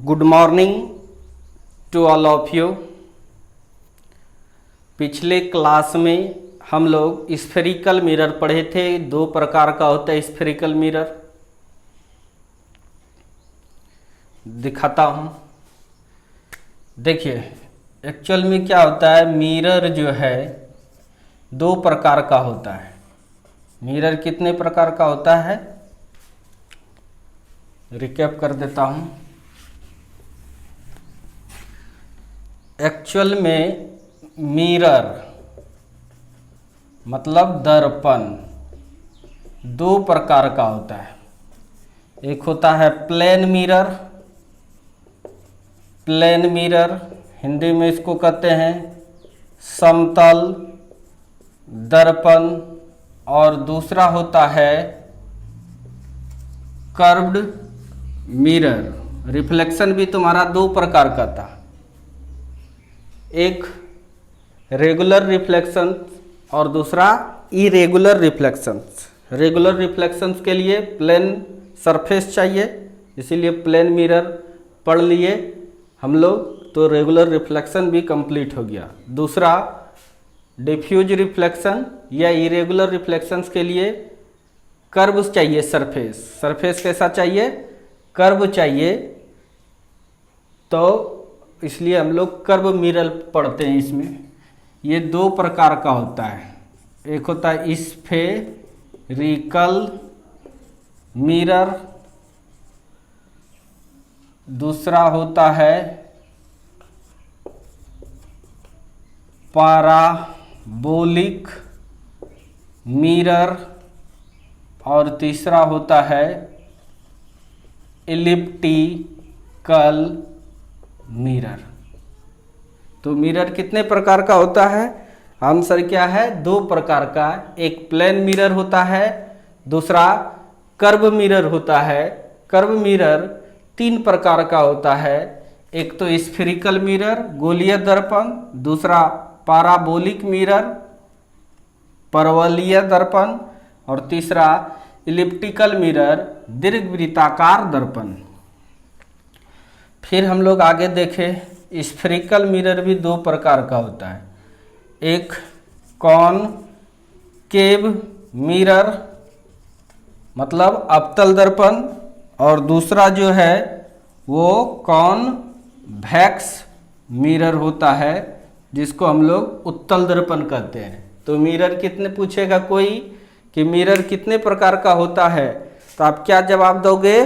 Good morning to all of you. पिछले class में हम लोग स्फेरिकल मिरर पढ़े थे। दो प्रकार का होता है स्फेरिकल मिरर। दिखाता हूँ। देखिए एक्चुअल में क्या होता है, मिरर जो है दो प्रकार का होता है। मिरर कितने प्रकार का होता है, रिकैप कर देता हूँ। एक्चुअल में मिरर मतलब दर्पण दो प्रकार का होता है। एक होता है plane mirror, plane mirror Hindi में इसको कहते हैं समतल दर्पण, और दूसरा होता है कर्व्ड मिरर। रिफ्लेक्शन भी तुम्हारा दो प्रकार का था, एक रेगुलर रिफ्लेक्शन और दूसरा इरेगुलर रिफ्लेक्शंस। रेगुलर रिफ्लेक्शंस के लिए प्लेन सरफेस चाहिए, इसीलिए प्लेन मिरर पढ़ लिए हम लोग, तो रेगुलर रिफ्लेक्शन भी कंप्लीट हो गया। दूसरा डिफ्यूज रिफ्लेक्शन या इरेगुलर रिफ्लेक्शंस के लिए कर्व चाहिए, सरफेस। सरफेस कैसा चाहिए, कर्व चाहिए, तो इसलिए हम लोग कर्व मिरर पढ़ते हैं। इसमें ये दो प्रकार का होता है, एक होता है स्फेरिकल मिरर, दूसरा होता है पैराबोलिक मिरर, और तीसरा होता है एलिप्टिकल मिरर। तो मिरर कितने प्रकार का होता है, आंसर क्या है, दो प्रकार का। एक प्लेन मिरर होता है, दूसरा कर्व मिरर होता है। कर्व मिरर तीन प्रकार का होता है, एक तो स्फेरिकल मिरर गोलीय दर्पण, दूसरा पैराबोलिक मिरर परवलयीय दर्पण, और तीसरा एलिप्टिकल मिरर दीर्घवृत्ताकार दर्पण। फिर हम लोग आगे देखें, स्फेरिकल मिरर भी दो प्रकार का होता है, एक कॉनकेव मिरर मतलब अवतल दर्पण, और दूसरा जो है वो कॉन्वेक्स मिरर होता है, जिसको हम लोग उत्तल दर्पण कहते हैं। तो मिरर कितने पूछेगा कोई कि मिरर कितने प्रकार का होता है, तो आप क्या जवाब दोगे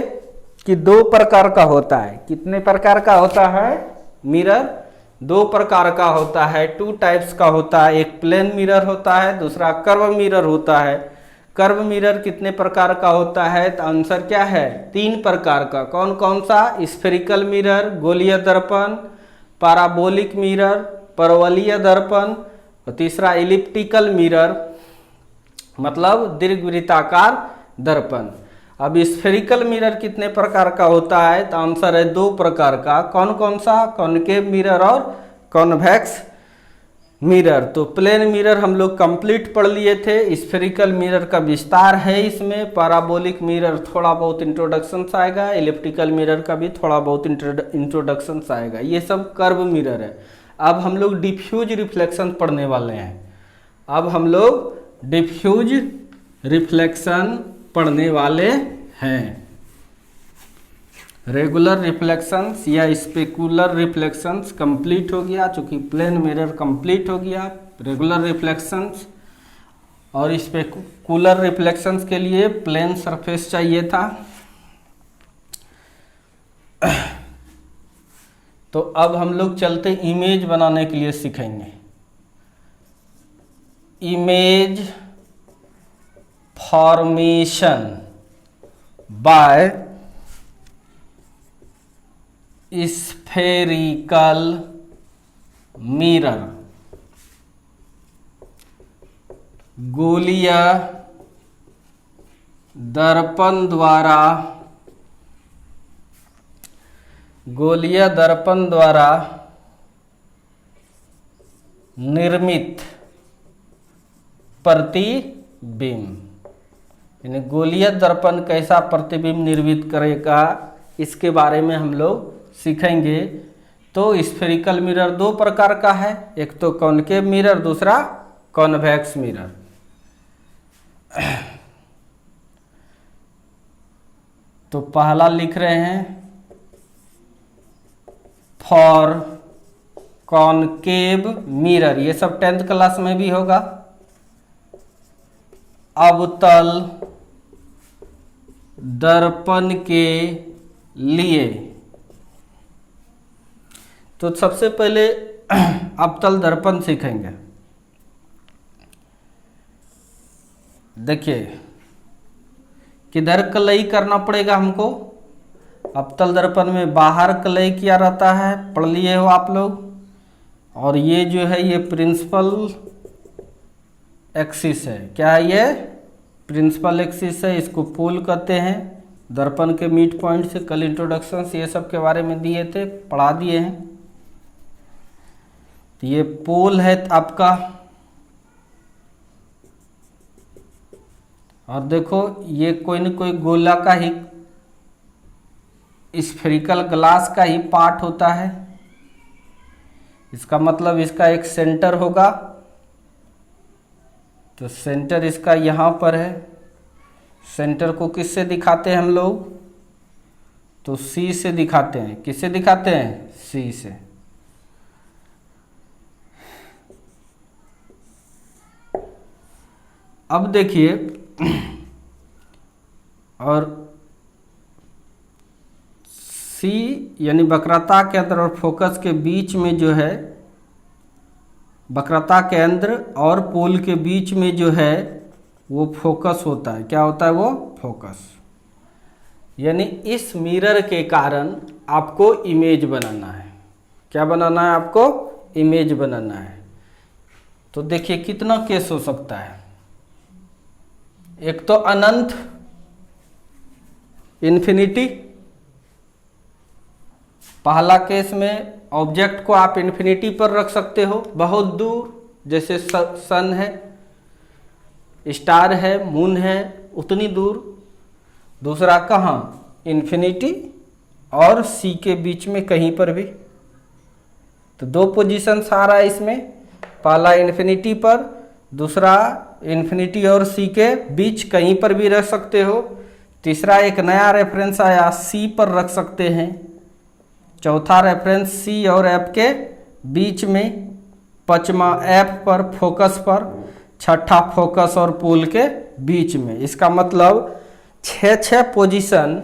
कि दो प्रकार का होता है। कितने प्रकार का होता है, मिरर दो प्रकार का होता है, टू टाइप्स का होता है। एक प्लेन मिरर होता है, दूसरा कर्व मिरर होता है। कर्व मिरर कितने प्रकार का होता है, तो आंसर क्या है, तीन प्रकार का। कौन कौन सा, स्फेरिकल मिरर गोलीय दर्पण, पैराबोलिक मिरर परवलयीय दर्पण, और तीसरा एलिप्टिकल मिरर मतलब दीर्घवृत्ताकार दर्पण। अब स्फेरिकल मिरर कितने प्रकार का होता है, तो आंसर है दो प्रकार का। कौन कौन सा, कॉनकेव मिरर और कॉन्वेक्स मिरर। तो प्लेन मिरर हम लोग कंप्लीट पढ़ लिए थे, स्फेरिकल मिरर का विस्तार है इसमें, पैराबोलिक मिरर थोड़ा बहुत इंट्रोडक्शन आएगा, एलिप्टिकल मिरर का भी थोड़ा बहुत इंट्रोडक्शन आएगा। ये सब कर्व मिरर है। अब हम लोग डिफ्यूज रिफ्लेक्शन पढ़ने वाले हैं। अब हम लोग डिफ्यूज रिफ्लेक्शन पढ़ने वाले हैं। रेगुलर रिफ्लेक्शंस या स्पेकुलर रिफ्लेक्शंस कंप्लीट हो गया, चूंकि प्लेन मिरर कंप्लीट हो गया। रेगुलर रिफ्लेक्शंस और स्पेकुलर रिफ्लेक्शंस के लिए प्लेन सरफेस चाहिए था। तो अब हम लोग चलते इमेज बनाने के लिए सीखेंगे। Image formation by spherical mirror. गोलीय दर्पण द्वारा निर्मित प्रतिबिंब, गोलीय दर्पण कैसा प्रतिबिंब निर्मित करेगा, इसके बारे में हम लोग सीखेंगे तो स्फेरिकल मिरर दो प्रकार का है, एक तो कॉनकेव मिरर, दूसरा कॉन्वेक्स मिरर। तो पहला लिख रहे हैं फॉर कॉनकेव मिरर, ये सब 10th क्लास में भी होगा। अवतल दर्पण के लिए तो सबसे पहले अवतल दर्पण सीखेंगे। देखिए किधर कलई करना पड़ेगा हमको। अवतल दर्पण में बाहर कलई किया रहता है, पढ़ लिए हो आप लोग। और ये जो है ये प्रिंसिपल एक्सिस है। क्या है ये? प्रिंसिपल एक्सिस है। इसको पोल कहते हैं। दर्पण के मिड पॉइंट से कल इंट्रोडक्शन ये सब के बारे में दिए थे, पढ़ा दिए हैं। तो ये पोल है आपका। और देखो ये कोई न कोई गोला का ही, स्फेरिकल ग्लास का ही पार्ट होता है। इसका मतलब इसका एक सेंटर होगा। तो सेंटर इसका यहाँ पर है। सेंटर को किससे दिखाते हैं हम लोग? तो सी से दिखाते हैं। किससे दिखाते हैं? सी से। अब देखिए और सी यानी वक्रता केंद्र और फोकस के बीच में जो है, वक्रता केंद्र और पोल के बीच में जो है वो फोकस होता है। क्या होता है वो? फोकस। यानी इस मिरर के कारण आपको इमेज बनाना है। क्या बनाना है आपको? इमेज बनाना है। तो देखिए कितना केस हो सकता है। एक तो अनंत, इन्फिनिटी। पहला केस में ऑब्जेक्ट को आप इन्फिनिटी पर रख सकते हो, बहुत दूर, जैसे सन है, स्टार है, मून है, उतनी दूर। दूसरा कहाँ? इन्फिनिटी और सी के बीच में कहीं पर भी। तो दो पोजीशन आ रहा है इसमें। पहला इन्फिनिटी पर, दूसरा इन्फिनिटी और सी के बीच कहीं पर भी रख सकते हो। तीसरा एक नया रेफरेंस आया, सी पर रख सकते हैं। चौथा रेफरेंस सी और एफ के बीच में। पांचवा एफ पर, फोकस पर। छठा फोकस और पोल के बीच में। इसका मतलब 6 पोजीशन,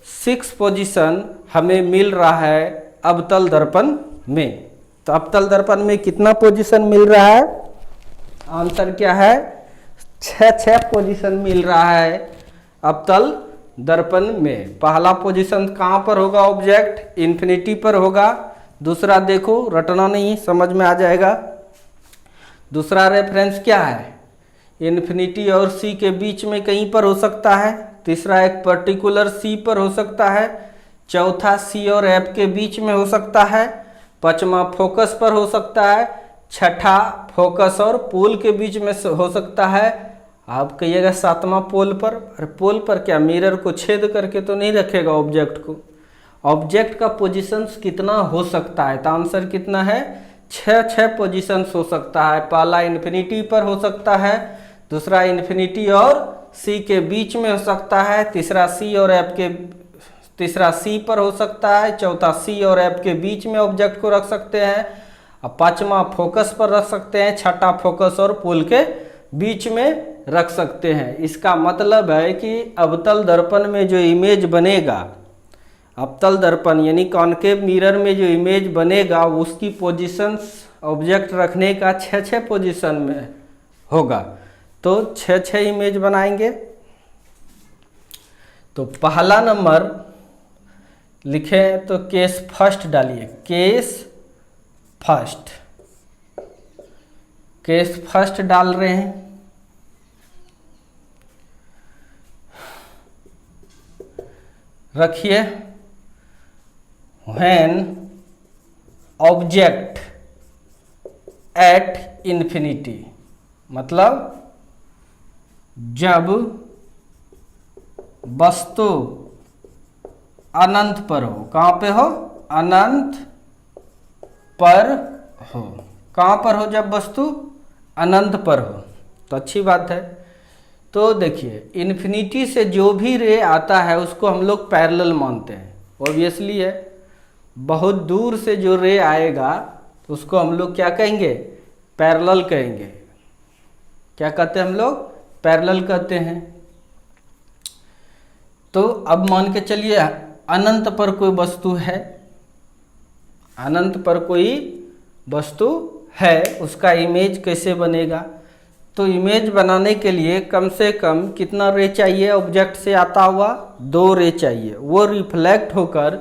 6 पोजीशन हमें मिल रहा है अवतल दर्पण में। तो अवतल दर्पण में कितना पोजीशन मिल रहा है? आंसर क्या है? 6 पोजीशन मिल रहा है अवतल दर्पण में। पहला पोजीशन कहाँ पर होगा? ऑब्जेक्ट इन्फिनिटी पर होगा। दूसरा देखो, रटना नहीं, समझ में आ जाएगा। दूसरा रेफरेंस क्या है? इन्फिनिटी और सी के बीच में कहीं पर हो सकता है। तीसरा एक पर्टिकुलर सी पर हो सकता है। चौथा सी और एफ के बीच में हो सकता है। पांचवा फोकस पर हो सकता है। छठा फोकस और पोल के बीच में हो सकता है। आप कहिएगा सातवां पोल पर। अरे पोल पर क्या? मिरर को छेद करके तो नहीं रखेगा ऑब्जेक्ट को। ऑब्जेक्ट का पोजीशंस कितना हो सकता है? तो आंसर कितना है? 6 पोजीशंस हो सकता है। पहला इन्फिनिटी पर हो सकता है, दूसरा इन्फिनिटी और सी के बीच में हो सकता है, तीसरा सी पर हो सकता है, चौथा सी और एफ के बीच में ऑब्जेक्ट को रख सकते हैं, और पांचवा फोकस पर रख सकते हैं, छठा फोकस और पोल के बीच में रख सकते हैं। इसका मतलब है कि अवतल दर्पण में जो इमेज बनेगा, अवतल दर्पण यानी कॉनकेव मिरर में जो इमेज बनेगा उसकी पोजीशंस ऑब्जेक्ट रखने का 6 पोजीशन में होगा। तो 6 इमेज बनाएंगे। तो पहला नंबर लिखें तो केस फर्स्ट डालिए। केस फर्स्ट डाल रहे हैं। रखिए when ऑब्जेक्ट एट इन्फिनिटी, मतलब जब वस्तु अनंत पर हो। कहाँ पे हो? अनंत पर हो। कहाँ पर हो? जब वस्तु अनंत पर हो। तो अच्छी बात है। तो देखिए इन्फिनिटी से जो भी रे आता है उसको हम लोग पैरेलल मानते हैं। ऑब्वियसली है, बहुत दूर से जो रे आएगा तो उसको हम लोग क्या कहेंगे? पैरेलल कहेंगे। क्या कहते हैं हम लोग? पैरेलल कहते हैं। तो अब मान के चलिए अनंत पर कोई वस्तु है, अनंत पर कोई वस्तु है, उसका इमेज कैसे बनेगा? तो इमेज बनाने के लिए कम से कम कितना रे चाहिए? ऑब्जेक्ट से आता हुआ 2 रे चाहिए। वो रिफ्लेक्ट होकर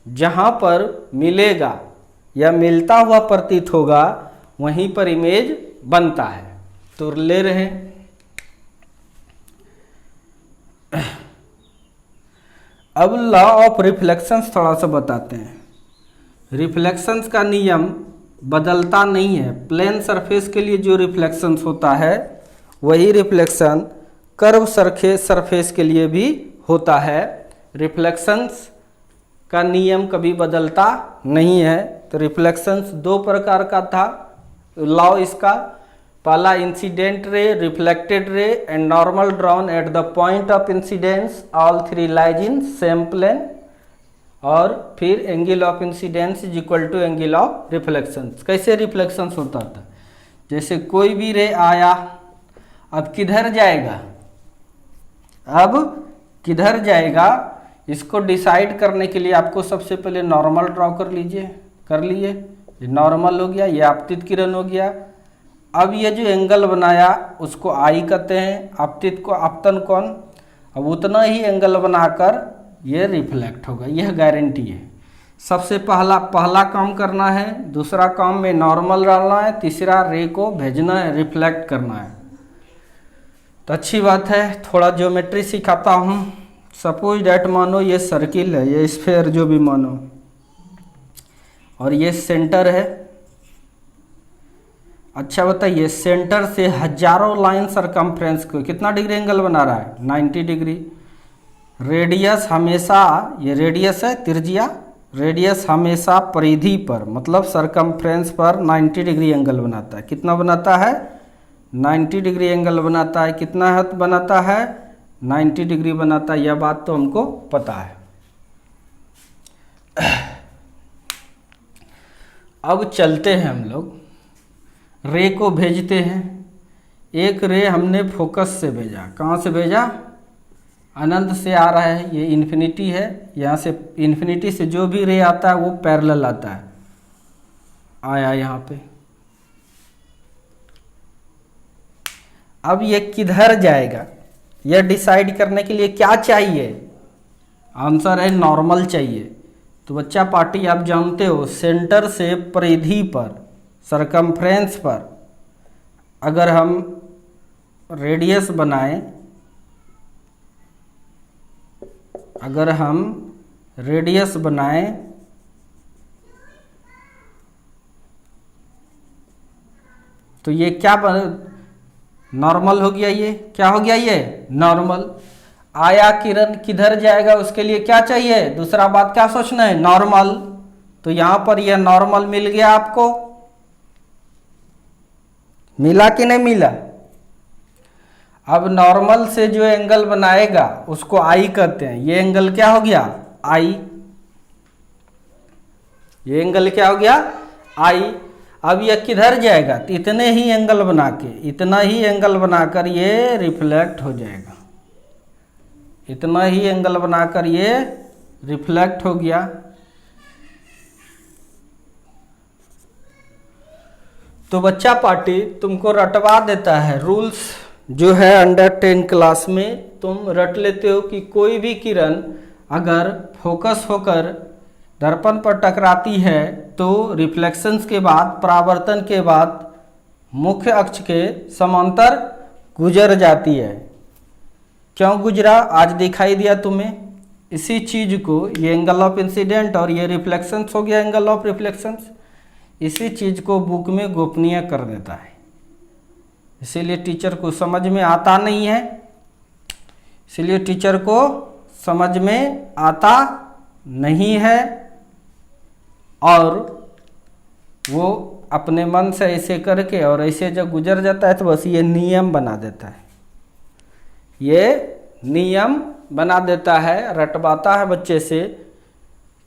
जहाँ पर मिलेगा या मिलता हुआ प्रतीत होगा वहीं पर इमेज बनता है। तो ले रहे हैं। अब लॉ ऑफ रिफ्लेक्शंस थोड़ा सा बताते हैं। रिफ्लेक्शंस का नियम बदलता नहीं है। प्लेन सरफेस के लिए जो रिफ्लेक्शंस होता है वही रिफ्लेक्शन कर्व सरफेस के लिए भी होता है। रिफ्लेक्शंस का नियम कभी बदलता नहीं है। तो रिफ्लेक्शंस 2 प्रकार का था लॉ इसका। पहला incident ray, reflected ray and normal drawn at the point of incidence, all 3 lies in same plane. और फिर angle of incidence is equal to angle of reflections. कैसे रिफ्लेक्शंस होता था? जैसे कोई भी रे आया, अब किधर जाएगा? अब किधर जाएगा इसको डिसाइड करने के लिए आपको सबसे पहले नॉर्मल ड्रॉ कर लीजिए। कर लिए, ये नॉर्मल हो गया, ये आपतित किरण हो गया। अब ये जो एंगल बनाया उसको आई कहते हैं, आपतित को आपतन कोण। अब उतना ही एंगल बनाकर ये रिफ्लेक्ट होगा, यह गारंटी है। सबसे पहला काम करना है, दूसरा काम में नॉर्मल डालना है, तीसरा रे को भेजना है, रिफ्लेक्ट करना है। तो अच्छी बात है, थोड़ा ज्योमेट्री सिखाता हूँ। सपोज डैट मानो ये सर्किल है, ये स्फेयर जो भी मानो, और ये सेंटर है। अच्छा बताइए, सेंटर से हजारों लाइन सरकमफ्रेंस को कितना डिग्री एंगल बना रहा है? 90 डिग्री। रेडियस हमेशा, ये रेडियस है त्रिज्या, रेडियस हमेशा परिधि पर मतलब सरकमफ्रेंस पर 90 डिग्री एंगल बनाता है। कितना बनाता है? 90 डिग्री एंगल बनाता है। कितना हद बनाता है? 90 डिग्री बनाता है। यह बात तो हमको पता है। अब चलते हैं हम लोग, रे को भेजते हैं। एक रे हमने फोकस से भेजा। कहाँ से भेजा? अनंत से आ रहा है, ये इन्फिनिटी है। यहाँ से इन्फिनिटी से जो भी रे आता है वो पैरेलल आता है। आया यहाँ पे। अब ये किधर जाएगा यह डिसाइड करने के लिए क्या चाहिए? आंसर है नॉर्मल चाहिए। तो बच्चा पार्टी आप जानते हो, सेंटर से परिधि पर सरकमफ्रेंस पर अगर हम रेडियस बनाएं, अगर हम रेडियस बनाएं तो ये क्या नॉर्मल हो गया। ये क्या हो गया? ये नॉर्मल। आया किरण किधर जाएगा उसके लिए क्या चाहिए? दूसरा बात क्या सोचना है? नॉर्मल। तो यहां पर यह नॉर्मल मिल गया आपको। मिला कि नहीं मिला? अब नॉर्मल से जो एंगल बनाएगा उसको आई कहते हैं। ये एंगल क्या हो गया? आई। ये एंगल क्या हो गया? आई। अब ये किधर जाएगा? तो इतने ही एंगल बना के, इतना ही एंगल बनाकर ये रिफ्लेक्ट हो जाएगा। इतना ही एंगल बनाकर ये रिफ्लेक्ट हो गया। तो बच्चा पार्टी तुमको रटवा देता है। रूल्स जो है अंडर 10 क्लास में तुम रट लेते हो कि कोई भी किरण अगर फोकस होकर दर्पण पर टकराती है तो रिफ्लेक्शंस के बाद, परावर्तन के बाद मुख्य अक्ष के समांतर गुजर जाती है। क्यों गुजरा? आज दिखाई दिया तुम्हें। इसी चीज को, ये एंगल ऑफ इंसिडेंट और ये रिफ्लेक्शंस हो गया एंगल ऑफ रिफ्लेक्शंस, इसी चीज को बुक में गोपनीय कर देता है। इसीलिए टीचर को समझ में आता नहीं है, इसलिए टीचर को समझ में आता नहीं है और वो अपने मन से ऐसे करके और ऐसे जब गुजर जाता है तो बस ये नियम बना देता है, ये नियम बना देता है, रटवाता है बच्चे से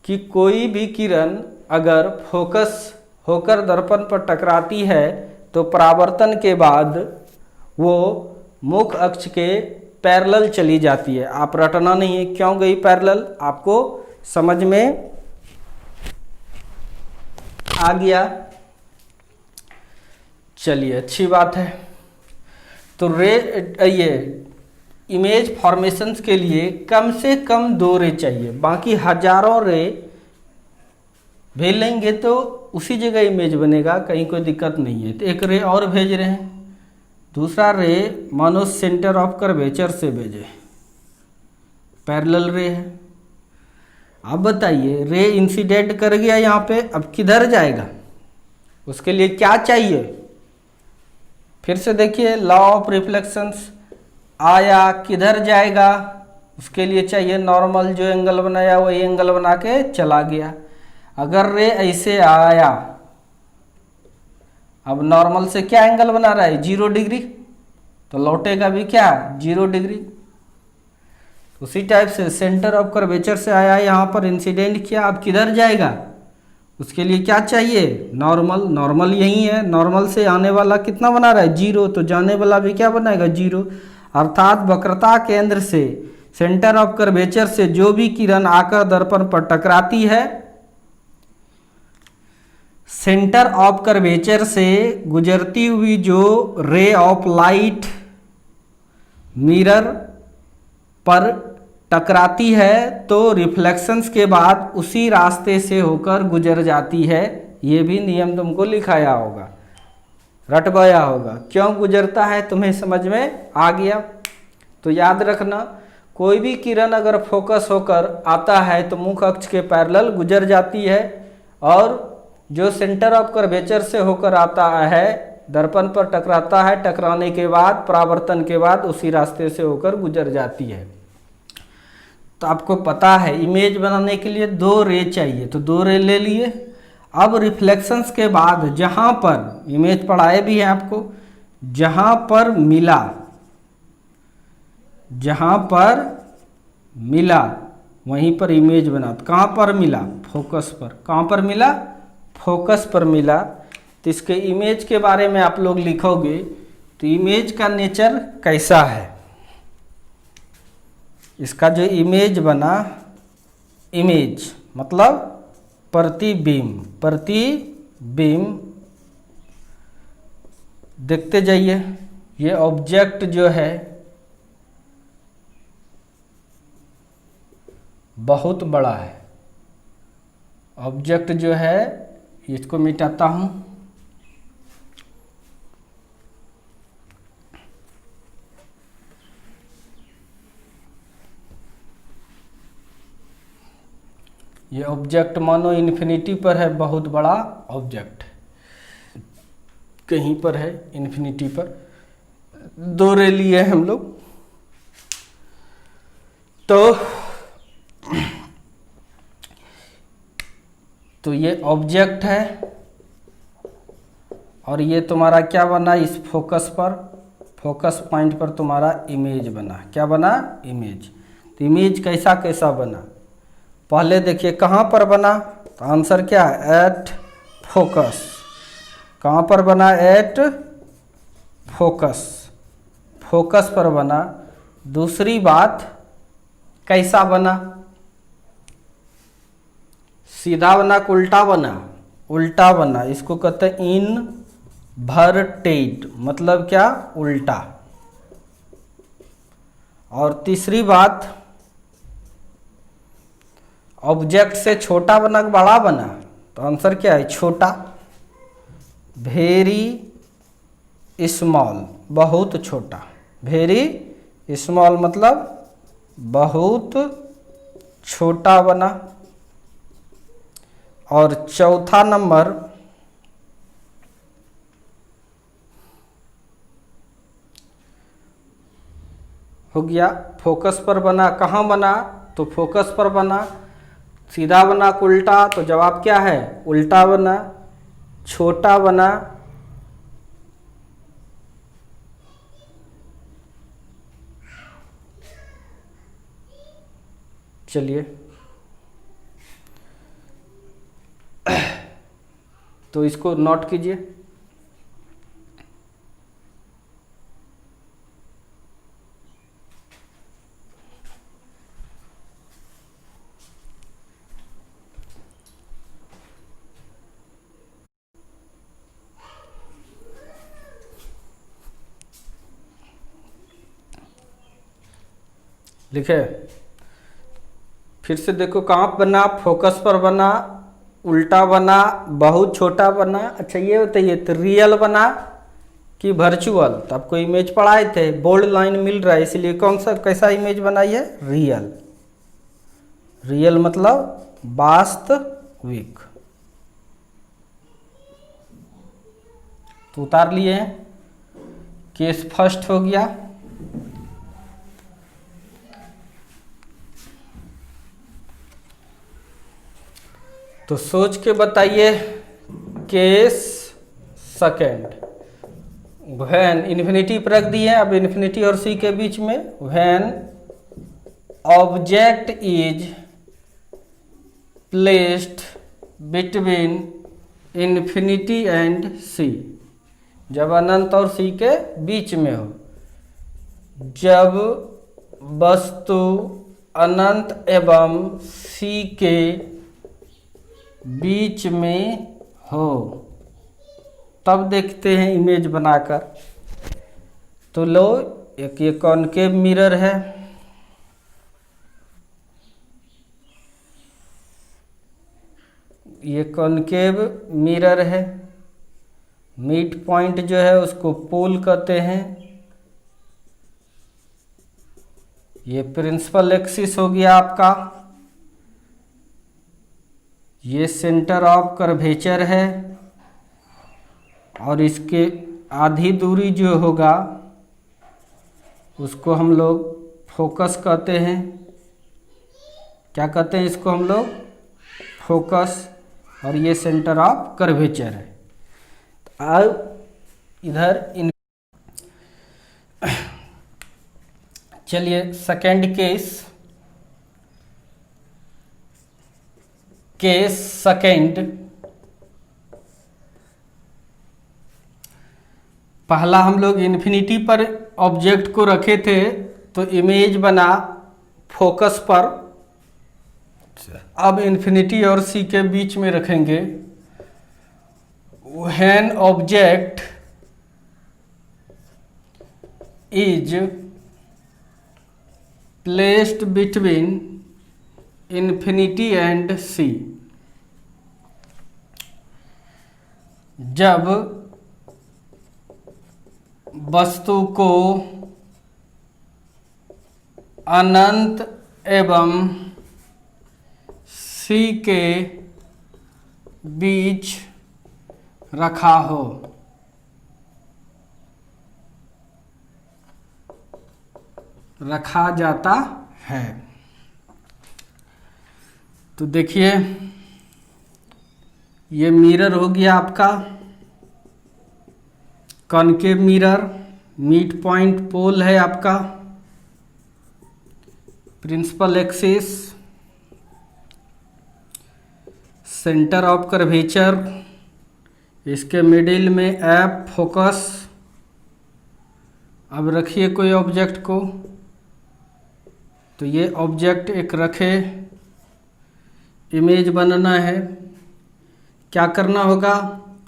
कि कोई भी किरण अगर फोकस होकर दर्पण पर टकराती है तो परावर्तन के बाद वो मुख्य अक्ष के पैरेलल चली जाती है। आप रटना नहीं है क्यों गई पैरेलल, आपको समझ में आ गया। चलिए अच्छी बात है। तो ये इमेज फॉर्मेशंस के लिए कम से कम 2 रे चाहिए, बाकी हजारों रे भेज लेंगे तो उसी जगह इमेज बनेगा, कहीं कोई दिक्कत नहीं है। तो एक रे और भेज रहे हैं, दूसरा रे मानो सेंटर ऑफ कर्वेचर से भेजे, पैरेलल रे है। अब बताइए रे इंसिडेंट कर गया यहाँ पे, अब किधर जाएगा, उसके लिए क्या चाहिए, फिर से देखिए लॉ ऑफ रिफ्लेक्शंस आया, किधर जाएगा, उसके लिए चाहिए नॉर्मल, जो एंगल बनाया वही एंगल बना के चला गया। अगर रे ऐसे आया, अब नॉर्मल से क्या एंगल बना रहा है 0 डिग्री, तो लौटेगा भी क्या 0 डिग्री। उसी टाइप से सेंटर ऑफ कर्वेचर से आया यहाँ पर इंसिडेंट किया, अब किधर जाएगा, उसके लिए क्या चाहिए नॉर्मल, नॉर्मल यही है, नॉर्मल से आने वाला कितना बना रहा है 0, तो जाने वाला भी क्या बनाएगा 0। अर्थात वक्रता केंद्र से सेंटर ऑफ कर्वेचर से जो भी किरण आकर दर्पण पर टकराती है, सेंटर ऑफ कर्वेचर से गुजरती हुई जो रे ऑफ लाइट मिरर पर टकराती है तो रिफ्लेक्शंस के बाद उसी रास्ते से होकर गुजर जाती है। ये भी नियम तुमको लिखाया होगा, रटवाया होगा, क्यों गुजरता है तुम्हें समझ में आ गया। तो याद रखना, कोई भी किरण अगर फोकस होकर आता है तो मुख्य अक्ष के पैरेलल गुजर जाती है, और जो सेंटर ऑफ कर्वेचर से होकर आता है दर्पण पर टकराता है, टकराने के बाद परावर्तन के बाद उसी रास्ते से होकर गुजर जाती है। तो आपको पता है इमेज बनाने के लिए 2 रे चाहिए, तो 2 रे ले लिए। अब रिफ्लेक्शंस के बाद जहाँ पर इमेज पढ़ाए भी हैं आपको, जहाँ पर मिला, जहाँ पर मिला वहीं पर इमेज बना। तो कहाँ पर मिला, फोकस पर। कहाँ पर मिला, फोकस पर मिला। तो इसके इमेज के बारे में आप लोग लिखोगे तो इमेज का नेचर कैसा है, इसका जो इमेज बना, इमेज मतलब प्रतिबिंब, प्रतिबिंब देखते जाइए। ये ऑब्जेक्ट जो है बहुत बड़ा है, ऑब्जेक्ट जो है, इसको मिटाता हूं, ये ऑब्जेक्ट मानो इन्फिनिटी पर है, बहुत बड़ा ऑब्जेक्ट कहीं पर है इन्फिनिटी पर। 2 रे लिए हम लोग। तो ये ऑब्जेक्ट है और ये तुम्हारा क्या बना, इस फोकस पर, फोकस पॉइंट पर तुम्हारा इमेज बना। क्या बना, इमेज। तो इमेज कैसा कैसा बना, पहले देखिए कहाँ पर बना, तो आंसर क्या है, एट फोकस। कहाँ पर बना, एट फोकस, फोकस पर बना। दूसरी बात, कैसा बना, सीधा बना कि उल्टा बना, उल्टा बना। इसको कहते हैं इनवर्टेड, मतलब क्या, उल्टा। और तीसरी बात, ऑब्जेक्ट से छोटा बना कि बड़ा बना, तो आंसर क्या है, छोटा, वेरी स्मॉल, बहुत छोटा, वेरी स्मॉल मतलब बहुत छोटा बना। और चौथा नंबर, हो गया फोकस पर बना। कहाँ बना, तो फोकस पर बना। सीधा बना कि उल्टा, तो जवाब क्या है? उल्टा बना। छोटा बना, चलिए तो इसको नोट कीजिए। लिखे, फिर से देखो कहाँ बना? फोकस पर बना, उल्टा बना, बहुत छोटा बना। अच्छा ये बताइए, तो रियल बना कि वर्चुअल? तो आपको इमेज पढ़ाए थे, बोल्ड लाइन मिल रहा है, इसलिए कौन सा कैसा इमेज बनाई है? रियल। रियल मतलब वास्तविक। तो उतार लिए हैं, केस फर्स्ट हो गया। तो सोच के बताइए केस सेकेंड। व्हेन इन्फिनिटी पर रख दिए, अब इन्फिनिटी और सी के बीच में, when object is placed between infinity and C, जब अनंत और सी के बीच में हो। जब वस्तु अनंत एवं सी के बीच में हो, तब देखते हैं इमेज बनाकर। तो लो, एक ये कॉनकेव मिरर है, ये कॉनकेव मिरर है। मिड पॉइंट जो है उसको पोल कहते हैं। ये प्रिंसिपल एक्सिस हो गया आपका। ये सेंटर ऑफ कर्वेचर है, और इसके आधी दूरी जो होगा उसको हम लोग फोकस कहते हैं। क्या कहते हैं इसको हम लोग? फोकस। और ये सेंटर ऑफ कर्वेचर है। अब इधर चलिए सेकेंड केस। केस सेकेंड, पहला हम लोग इन्फिनिटी पर ऑब्जेक्ट को रखे थे, तो इमेज बना फोकस पर। अब इन्फिनिटी और सी के बीच में रखेंगे। When object is placed between infinity and C, जब वस्तु को अनंत एवं सी के बीच रखा हो। रखा जाता है। तो देखिए, ये मिरर हो गया आपका concave mirror. Mid point pole है आपका, principal axis, centre of curvature, इसके मिडिल में एफ फोकस। अब रखिए कोई ऑब्जेक्ट को, तो ये ऑब्जेक्ट एक रखे, इमेज बनाना है। क्या करना होगा?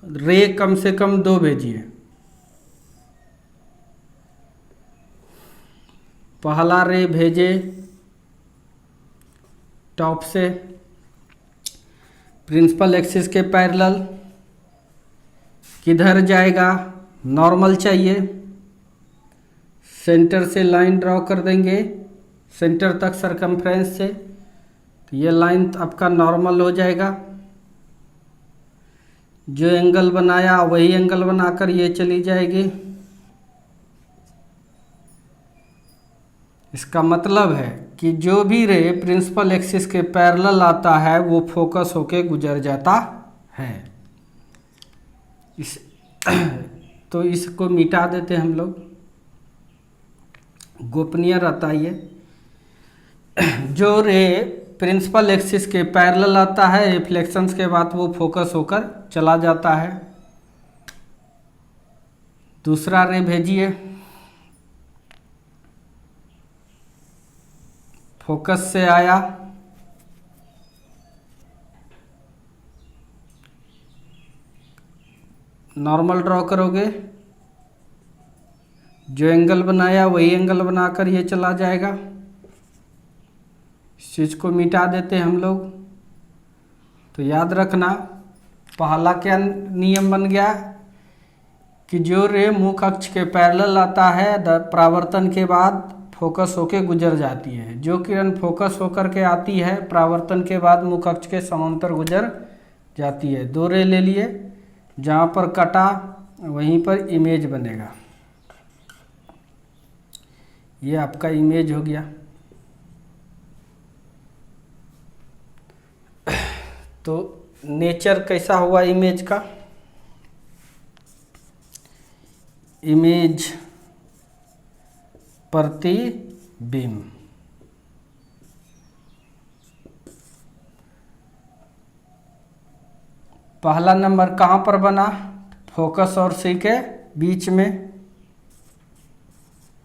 रे कम से कम 2 भेजिए। पहला रे भेजे टॉप से प्रिंसिपल एक्सिस के पैरेलल, किधर जाएगा? नॉर्मल चाहिए, सेंटर से लाइन ड्रॉ कर देंगे, सेंटर तक सरकमफ्रेंस से। तो ये लाइन आपका नॉर्मल हो जाएगा। जो एंगल बनाया वही एंगल बनाकर ये चली जाएगी। इसका मतलब है कि जो भी रे प्रिंसिपल एक्सिस के पैरेलल आता है वो फोकस होके गुजर जाता है। इस तो इसको मिटा देते हम लोग, गोपनीय रहता ये। जो रे प्रिंसिपल एक्सिस के पैरेलल आता है रिफ्लेक्शंस के बाद वो फोकस होकर चला जाता है। दूसरा रे भेजिए, फोकस से आया, नॉर्मल ड्रॉ करोगे, जो एंगल बनाया वही एंगल बनाकर ये चला जाएगा। इस चीज़ को मिटा देते हैं हम लोग। तो याद रखना, पहला क्या नियम बन गया कि जो रे मुख्य अक्ष के पैरेलल आता है परावर्तन के बाद फोकस होके गुजर जाती है। जो किरण फोकस होकर के आती है परावर्तन के बाद मुख्य अक्ष के समांतर गुजर जाती है। दो रे ले लिए, जहाँ पर कटा वहीं पर इमेज बनेगा। ये आपका इमेज हो गया। तो नेचर कैसा हुआ इमेज का? इमेज प्रतिबिंब। पहला नंबर कहाँ पर बना? फोकस और सी के बीच में,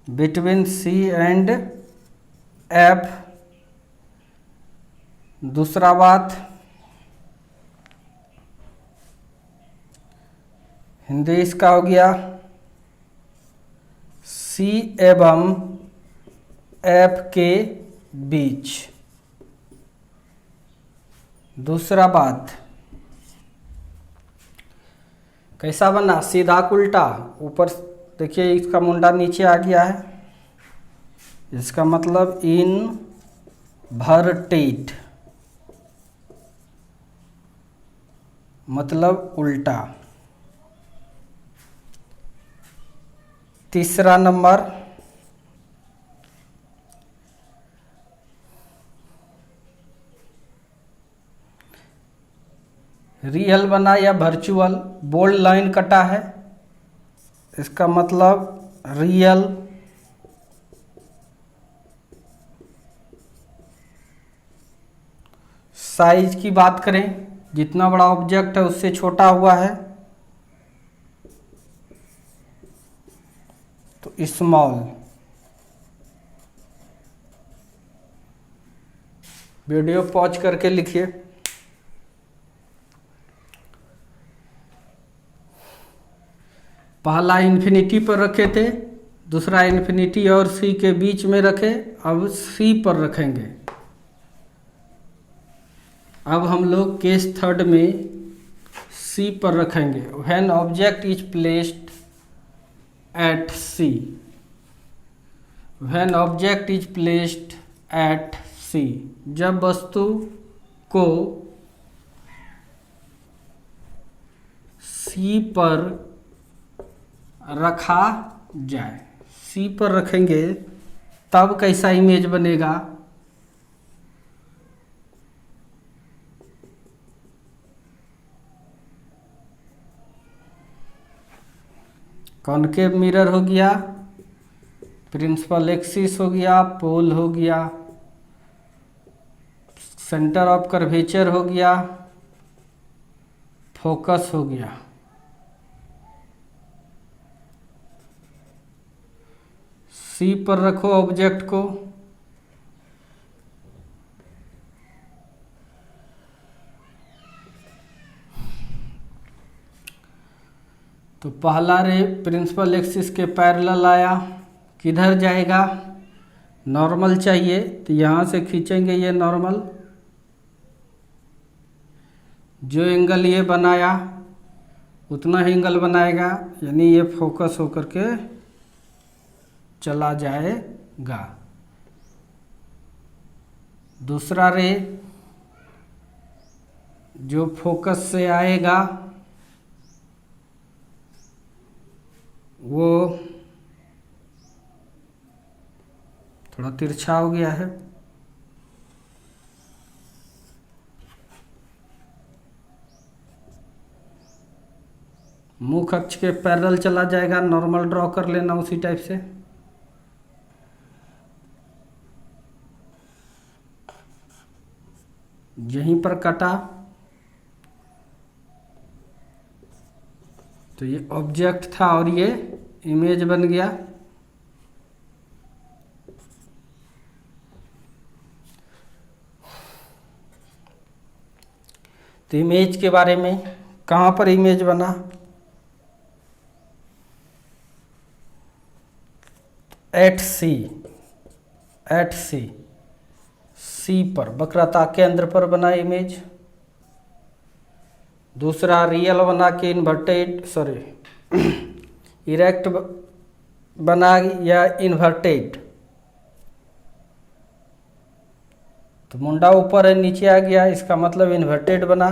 बिटवीन सी एंड एफ। दूसरा बात, हिंदी इसका हो गया सी एवं एफ के बीच। दूसरा बात, कैसा बना? सीधा उल्टा। ऊपर देखिए इसका मुंडा नीचे आ गया है, इसका मतलब इनवर्टेड, मतलब उल्टा। तीसरा नंबर, रियल बना या वर्चुअल। बोल्ड लाइन कटा है, इसका मतलब रियल। साइज की बात करें, जितना बड़ा ऑब्जेक्ट है उससे छोटा हुआ है तो स्मॉल। वीडियो पॉज करके लिखिए। पहला इन्फिनिटी पर रखे थे, दूसरा इन्फिनिटी और सी के बीच में रखे, अब सी पर रखेंगे। अब हम लोग केस थर्ड में सी पर रखेंगे। When object is placed at C, when object is placed at C, जब वस्तु को सी पर रखा जाए, सी पर रखेंगे तब कैसा इमेज बनेगा? कॉनकेव मिरर हो गया, प्रिंसिपल एक्सिस हो गया, पोल हो गया, सेंटर ऑफ कर्वेचर हो गया, फोकस हो गया। सी पर रखो ऑब्जेक्ट को, तो पहला रे प्रिंसिपल एक्सिस के पैरेलल आया, किधर जाएगा? नॉर्मल चाहिए तो यहाँ से खींचेंगे ये नॉर्मल, जो एंगल ये बनाया उतना ही एंगल बनाएगा, यानी ये फोकस होकर के चला जाएगा। दूसरा रे जो फोकस से आएगा वो थोड़ा तिरछा हो गया है, मुख्य अक्ष के पैरेलल चला जाएगा, नॉर्मल ड्रॉ कर लेना उसी टाइप से। यहीं पर कटा तो ये ऑब्जेक्ट था और ये इमेज बन गया। तो इमेज के बारे में, कहाँ पर इमेज बना, एट सी, एट सी, सी पर, वक्रता केंद्र पर बना इमेज। दूसरा रियल बना के इन्वर्टेड, सॉरी इरेक्ट बना या इन्वर्टेड, तो मुंडा ऊपर है नीचे आ गया, इसका मतलब इन्वर्टेड बना।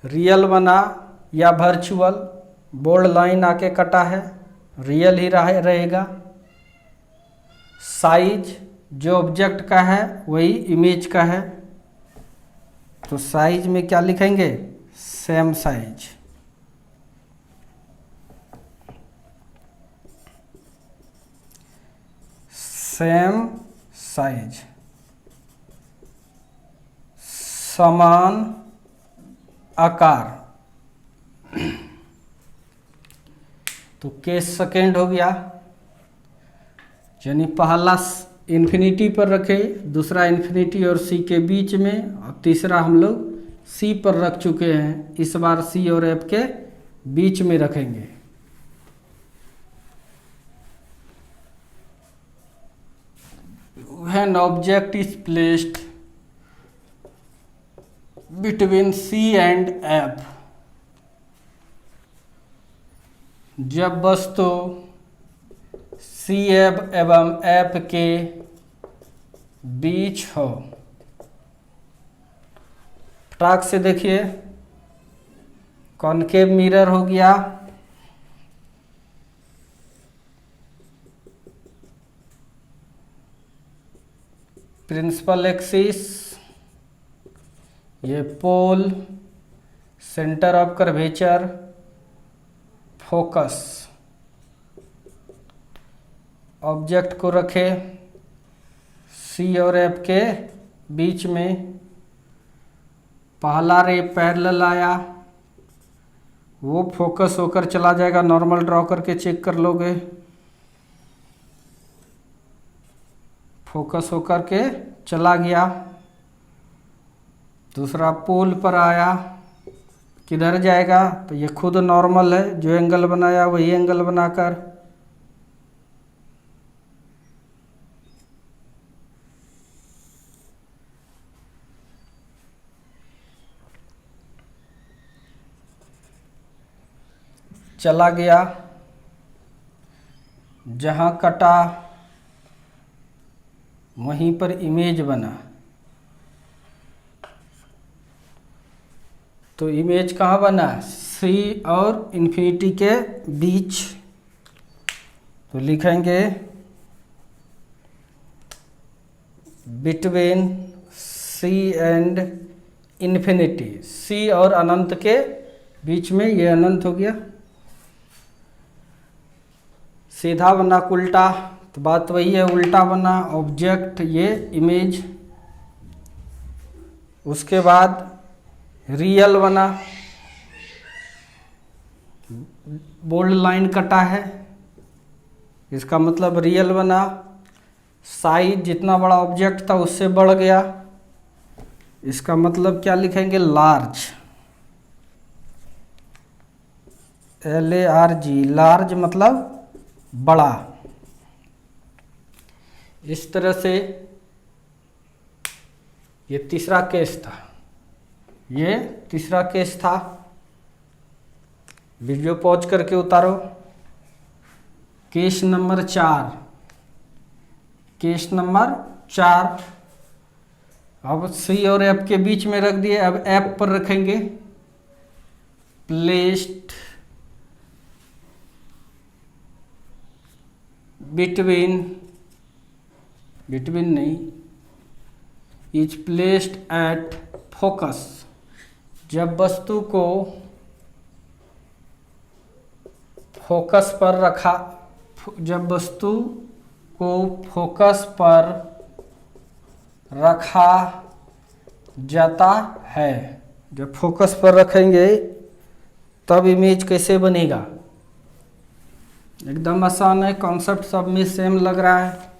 रियल बना या वर्चुअल, बोल्ड लाइन आके कटा है, रियल ही रहेगा। साइज जो ऑब्जेक्ट का है वही इमेज का है, तो साइज में क्या लिखेंगे, सेम साइज। सेम साइज, समान आकार, तो केस सेकेंड हो गया, यानी पहला इन्फिनिटी पर रखे, दूसरा इन्फिनिटी और सी के बीच में, और तीसरा हम लोग सी पर रख चुके हैं, इस बार सी और एफ के बीच में रखेंगे। When object is placed between C and F, जब वस्तु सी एफ एवं एफ के बीच हो, फटाक से देखिए, कॉनकेव मिरर हो गया, प्रिंसिपल एक्सिस, ये pole, centre of curvature, focus. Object को रखे सी और एफ के बीच में, पहला रे पैरेलल आया, वो फोकस होकर चला जाएगा, नॉर्मल ड्रॉ करके चेक कर लोगे, फोकस होकर के चला गया। दूसरा पोल पर आया, किधर जाएगा, तो ये खुद नॉर्मल है, जो एंगल बनाया वही एंगल बनाकर चला गया। जहाँ कटा वहीं पर इमेज बना, तो इमेज कहाँ बना, सी और इन्फिनिटी के बीच, तो लिखेंगे बिटवीन सी एंड इन्फिनिटी, सी और अनंत के बीच में, ये अनंत हो गया। सीधा बना उल्टा, तो बात वही है, उल्टा बना, ऑब्जेक्ट ये इमेज। उसके बाद रियल बना, बोल्ड लाइन कटा है, इसका मतलब रियल बना। साइज जितना बड़ा ऑब्जेक्ट था उससे बढ़ गया, इसका मतलब क्या लिखेंगे, लार्ज, LARG, लार्ज मतलब बड़ा। इस तरह से ये तीसरा केस था, ये तीसरा केस था। वीडियो पॉज करके उतारो। Case number 4, case number 4। अब सी और एफ के बीच में रख दिए, अब एफ पर रखेंगे, प्लेस्ड बिटवीन, बिटवीन नहीं, इज प्लेस्ड एट फोकस, जब वस्तु को फोकस पर रखा, जब वस्तु को फोकस पर रखा जाता है, जब फोकस पर रखेंगे तब इमेज कैसे बनेगा। एकदम आसान है, कॉन्सेप्ट सब में सेम लग रहा है,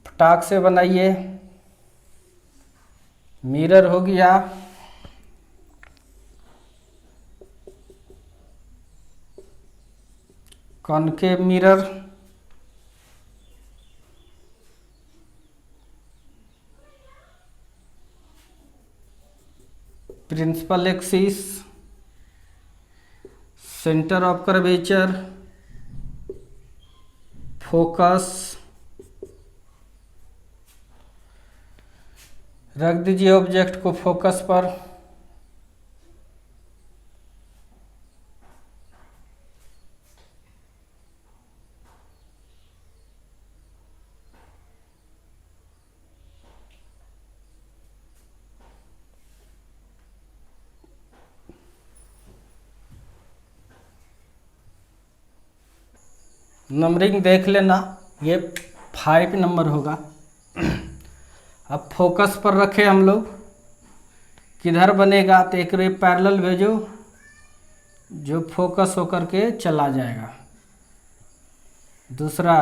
फटाक से बनाइए। मिरर हो गया, concave mirror, principal axis, centre of curvature, focus. रख दीजिए ऑब्जेक्ट को फोकस पर। नंबरिंग देख लेना, ये 5 नंबर होगा। अब फोकस पर रखे हम लोग, किधर बनेगा तो एक रे पैरेलल भेजो जो फोकस होकर के चला जाएगा। दूसरा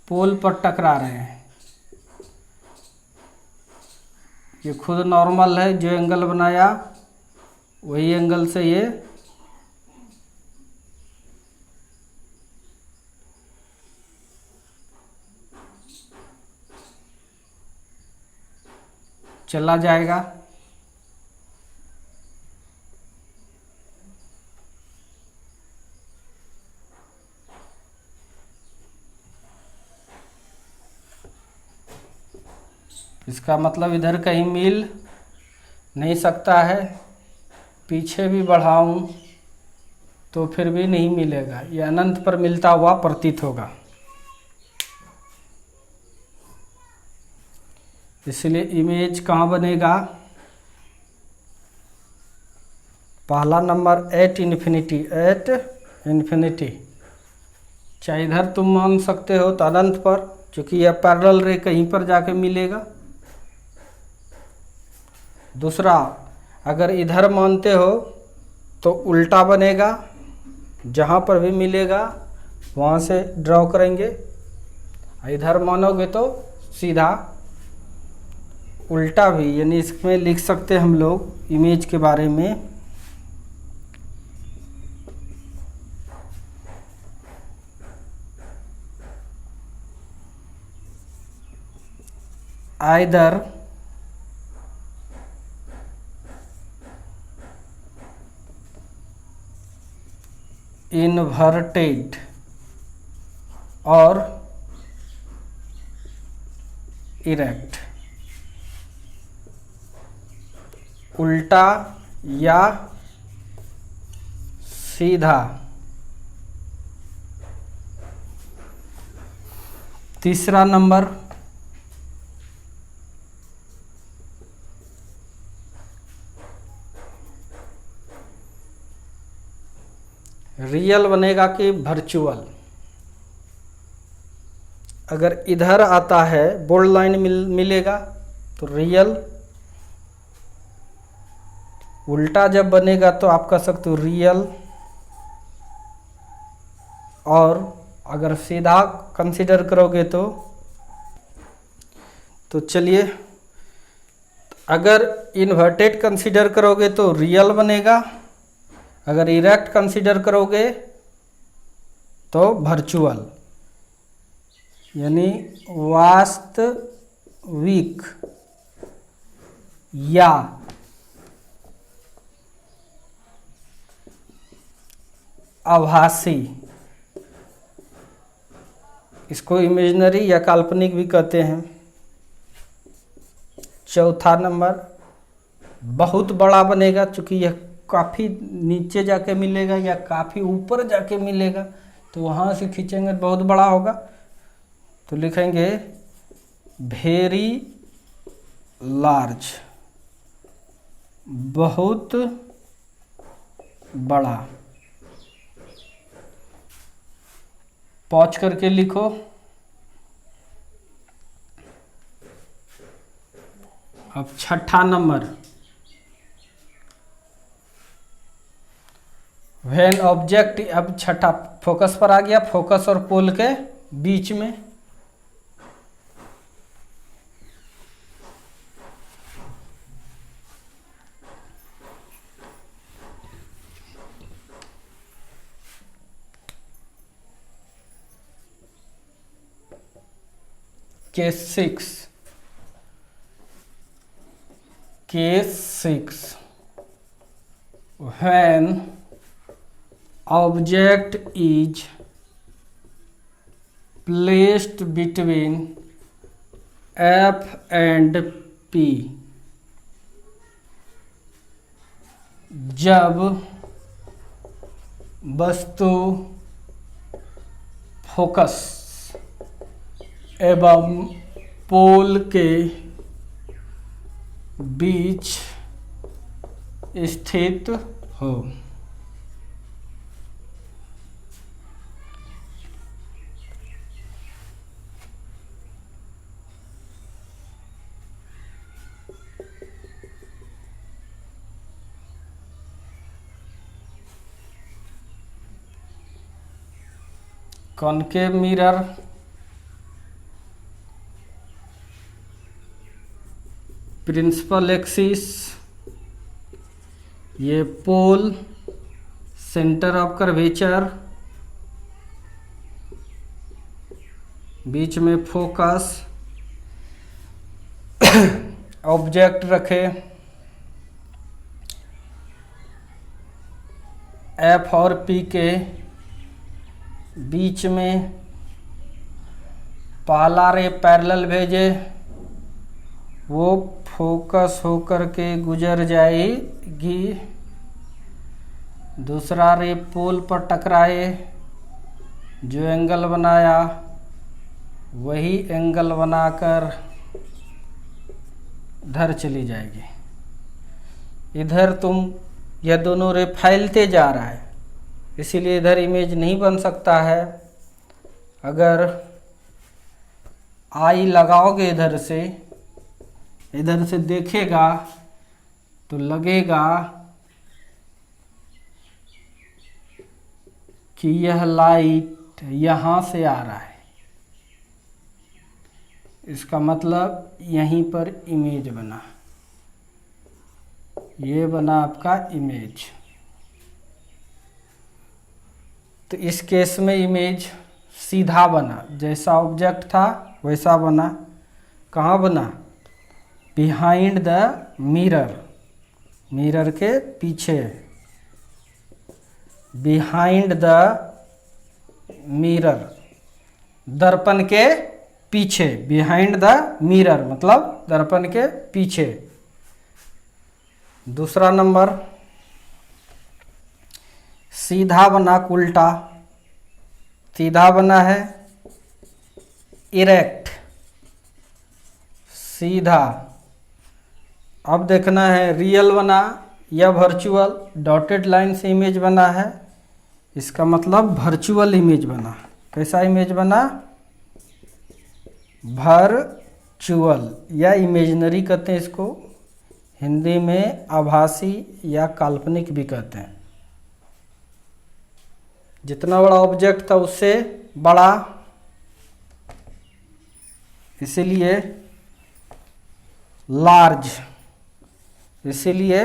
पोल पर टकरा रहे हैं, ये खुद नॉर्मल है, जो एंगल बनाया वही एंगल से ये चला जाएगा। इसका मतलब इधर कहीं मिल नहीं सकता है, पीछे भी बढ़ाऊं तो फिर भी नहीं मिलेगा, ये अनंत पर मिलता हुआ प्रतीत होगा। इसलिए इमेज कहाँ बनेगा, पहला number at infinity, at infinity. चाहे इधर तुम मान सकते हो तो अनंत पर, क्योंकि यह पैरेलल रे कहीं पर जाके मिलेगा। दूसरा, अगर इधर मानते हो तो उल्टा बनेगा, जहाँ पर भी मिलेगा वहाँ से ड्रॉ करेंगे। इधर मानोगे तो सीधा उल्टा भी, यानी इसमें लिख सकते हैं हम लोग इमेज के बारे में, आइदर इन्वर्टेड और इरेक्ट, उल्टा या सीधा। तीसरा नंबर, रियल बनेगा कि वर्चुअल। अगर इधर आता है बोल्ड लाइन मिलेगा तो रियल, उल्टा जब बनेगा तो आप कह सकते हो रियल, और अगर सीधा कंसीडर करोगे तो चलिए, अगर इन्वर्टेड कंसीडर करोगे तो रियल बनेगा, अगर इरेक्ट कंसीडर करोगे तो वर्चुअल, यानी वास्तविक या आभासी। इसको इमेजिनरी या काल्पनिक भी कहते हैं। चौथा नंबर, बहुत बड़ा बनेगा, चूँकि यह काफ़ी नीचे जाके मिलेगा या काफ़ी ऊपर जाके मिलेगा, तो वहाँ से खींचेंगे बहुत बड़ा होगा, तो लिखेंगे वेरी लार्ज, बहुत बड़ा। पॉज करके लिखो। अब छठा नंबर, व्हेन ऑब्जेक्ट, अब छठा फोकस पर आ गया, फोकस और पोल के बीच में। Case 6 when object is placed between F and P, जब वस्तु फोकस एवं पोल के बीच स्थित हो। कॉनकेव मिरर, प्रिंसिपल एक्सिस, ये पोल, सेंटर ऑफ कर्वेचर, बीच में फोकस, ऑब्जेक्ट रखे, एफ और पी के बीच में पहला रे पैरेलल भेजे, वो फोकस होकर के गुजर जाएगी, दूसरा रे पोल पर टकराए, जो एंगल बनाया वही एंगल बनाकर इधर चली जाएगी। इधर तुम यह दोनों रे फैलते जा रहा है, इसीलिए इधर इमेज नहीं बन सकता है। अगर आई लगाओगे इधर से देखेगा तो लगेगा कि यह लाइट यहाँ से आ रहा है, इसका मतलब यहीं पर इमेज बना, ये बना आपका इमेज। तो इस केस में इमेज सीधा बना, जैसा ऑब्जेक्ट था वैसा बना। कहाँ बना? बिहाइंड द मिरर, मिरर के पीछे, बिहाइंड द मिरर, दर्पण के पीछे, बिहाइंड द मिरर मतलब दर्पण के पीछे। दूसरा नंबर, सीधा बना उल्टा, सीधा बना है इरेक्ट, सीधा। अब देखना है रियल बना या वर्चुअल, डॉटेड लाइन से इमेज बना है, इसका मतलब वर्चुअल इमेज बना। कैसा इमेज बना? वर्चुअल या इमेजिनरी कहते हैं इसको, हिंदी में आभासी या काल्पनिक भी कहते हैं। जितना बड़ा ऑब्जेक्ट था उससे बड़ा, इसीलिए लार्ज, इसीलिए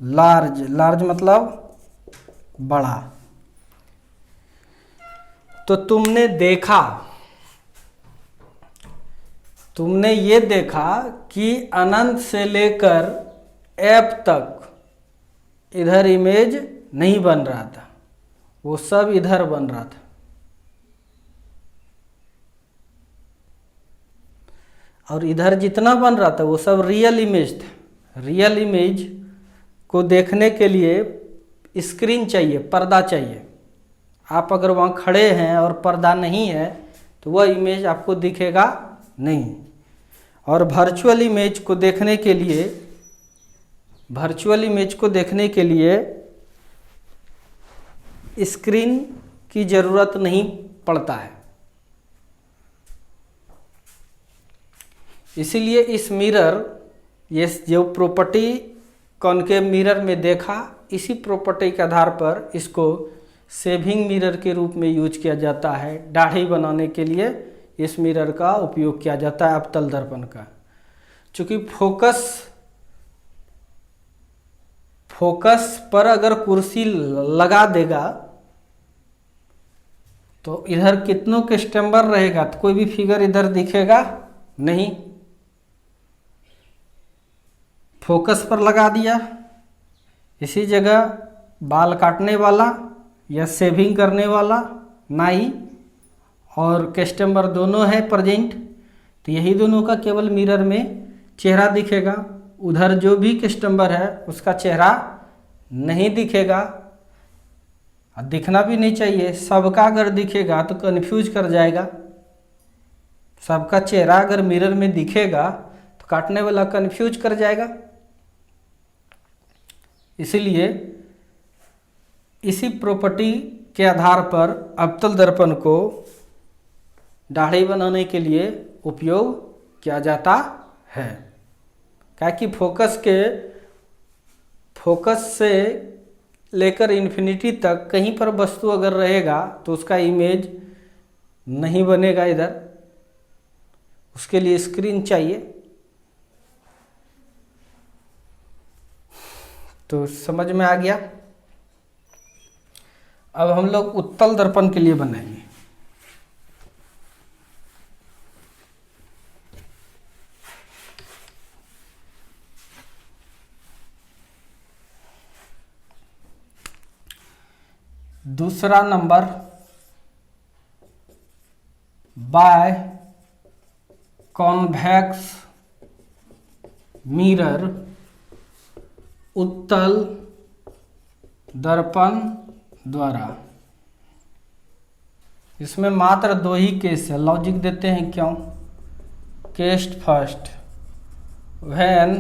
लार्ज, लार्ज मतलब बड़ा। तो तुमने देखा, तुमने ये देखा कि अनंत से लेकर एफ तक इधर इमेज नहीं बन रहा था, वो सब इधर बन रहा था। और इधर जितना बन रहा था वो सब रियल इमेज था। रियल इमेज को देखने के लिए स्क्रीन चाहिए, पर्दा चाहिए। आप अगर वहाँ खड़े हैं और पर्दा नहीं है तो वह इमेज आपको दिखेगा नहीं। और वर्चुअल इमेज को देखने के लिए वर्चुअल इमेज को देखने के लिए स्क्रीन की ज़रूरत नहीं पड़ता है। इसीलिए इस मिरर, ये जो प्रॉपर्टी कॉनकेव मिरर में देखा, इसी प्रॉपर्टी के आधार पर इसको सेविंग मिरर के रूप में यूज किया जाता है। दाढ़ी बनाने के लिए इस मिरर का उपयोग किया जाता है अवतल दर्पण का। चूँकि फोकस पर अगर कुर्सी लगा देगा तो इधर कितनों के स्टैम्बर रहेगा तो कोई भी फिगर इधर दिखेगा नहीं। फोकस पर लगा दिया, इसी जगह बाल काटने वाला या सेविंग करने वाला नाई और कस्टमर दोनों है प्रेजेंट, तो यही दोनों का केवल मिरर में चेहरा दिखेगा। उधर जो भी कस्टमर है उसका चेहरा नहीं दिखेगा और दिखना भी नहीं चाहिए। सबका अगर दिखेगा तो कन्फ्यूज कर जाएगा। सबका चेहरा अगर मिरर में दिखेगा तो काटने वाला कन्फ्यूज कर जाएगा। इसलिए इसी प्रॉपर्टी के आधार पर अवतल दर्पण को दाढ़ी बनाने के लिए उपयोग किया जाता है। क्या कि फोकस से लेकर इन्फिनिटी तक कहीं पर वस्तु अगर रहेगा तो उसका इमेज नहीं बनेगा इधर, उसके लिए स्क्रीन चाहिए। तो समझ में आ गया। अब हम लोग उत्तल दर्पण के लिए बनाएंगे। दूसरा नंबर, बाय कॉन्वेक्स मिरर उत्तल दर्पण द्वारा। इसमें मात्र दो ही केस है, लॉजिक देते हैं क्यों। Case first, when